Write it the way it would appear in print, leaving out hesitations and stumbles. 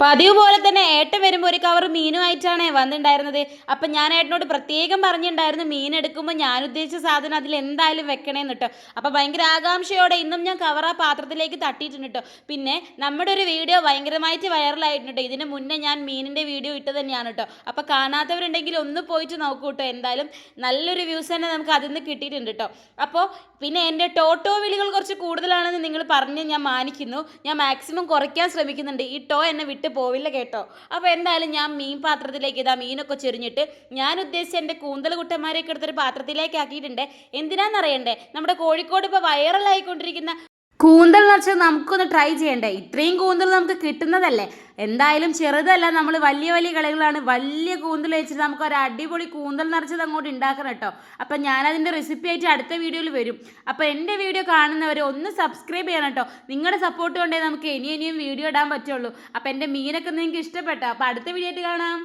പതിവ് പോലെ തന്നെ ഏട്ടൻ വരുമ്പോൾ ഒരു കവർ മീനുമായിട്ടാണ് വന്നിട്ടുണ്ടായിരുന്നത്. അപ്പം ഞാൻ ഏട്ടനോട് പ്രത്യേകം പറഞ്ഞിട്ടുണ്ടായിരുന്നു മീൻ എടുക്കുമ്പോൾ ഞാൻ ഉദ്ദേശിച്ച സാധനം അതിൽ എന്തായാലും വെക്കണേന്ന് കേട്ടോ. അപ്പോൾ ഭയങ്കര ആകാംക്ഷയോടെ ഇന്നും ഞാൻ കവർ ആ പാത്രത്തിലേക്ക് തട്ടിയിട്ടുണ്ട് കേട്ടോ. പിന്നെ നമ്മുടെ ഒരു വീഡിയോ ഭയങ്കരമായിട്ട് വൈറലായിട്ടുണ്ട്. ഇതിന് മുന്നേ ഞാൻ മീനിൻ്റെ വീഡിയോ ഇട്ട് തന്നെയാണ് കേട്ടോ. അപ്പോൾ കാണാത്തവരുണ്ടെങ്കിൽ ഒന്ന് പോയിട്ട് നോക്കൂ കേട്ടോ. എന്തായാലും നല്ലൊരു വ്യൂസ് തന്നെ നമുക്ക് അതിൽ നിന്ന് കിട്ടിയിട്ടുണ്ട് കേട്ടോ. അപ്പോൾ പിന്നെ എൻ്റെ ടോട്ടോ വിളികൾ കുറച്ച് കൂടുതലാണെന്ന് നിങ്ങൾ പറഞ്ഞ് ഞാൻ മാനിക്കുന്നു. ഞാൻ മാക്സിമം കുറയ്ക്കാൻ ശ്രമിക്കുന്നുണ്ട്. ഈ ടോ എന്നെ വിട്ട് പോവില്ല കേട്ടോ. അപ്പോൾ എന്തായാലും ഞാൻ മീൻ പാത്രത്തിലേക്ക് ഇതാ മീനൊക്കെ ചൊരിഞ്ഞിട്ട് ഞാൻ ഉദ്ദേശിച്ച എൻ്റെ കൂന്തൽ കുട്ടന്മാരെയൊക്കെ എടുത്തൊരു പാത്രത്തിലേക്ക് ആക്കിയിട്ടുണ്ട്. എന്തിനാണെന്നറിയണ്ടേ, നമ്മുടെ കോഴിക്കോട് ഇപ്പോൾ വൈറലായിക്കൊണ്ടിരിക്കുന്ന കൂന്തൽ നിറച്ച് നമുക്കൊന്ന് ട്രൈ ചെയ്യണ്ടേ. ഇത്രയും കൂന്തൽ നമുക്ക് കിട്ടുന്നതല്ലേ. എന്തായാലും ചെറുതല്ല, നമ്മൾ വലിയ വലിയ കളികളാണ്. വലിയ കൂന്തൽ വെച്ചിട്ട് നമുക്ക് ഒരു അടിപൊളി കൂന്തൽ നിറച്ചത് അങ്ങോട്ട് ഉണ്ടാക്കണം കേട്ടോ. അപ്പം ഞാനതിൻ്റെ റെസിപ്പി ആയിട്ട് അടുത്ത വീഡിയോയിൽ വരും. അപ്പോൾ എൻ്റെ വീഡിയോ കാണുന്നവർ ഒന്ന് സബ്സ്ക്രൈബ് ചെയ്യണം കേട്ടോ. നിങ്ങളുടെ സപ്പോർട്ട് കൊണ്ടേ നമുക്ക് ഇനിയും വീഡിയോ ഇടാൻ പറ്റുള്ളൂ. അപ്പോൾ എൻ്റെ മീനൊക്കെ നിങ്ങൾക്ക് ഇഷ്ടപ്പെട്ടോ. അപ്പോൾ അടുത്ത വീഡിയോ ആയിട്ട് കാണാം.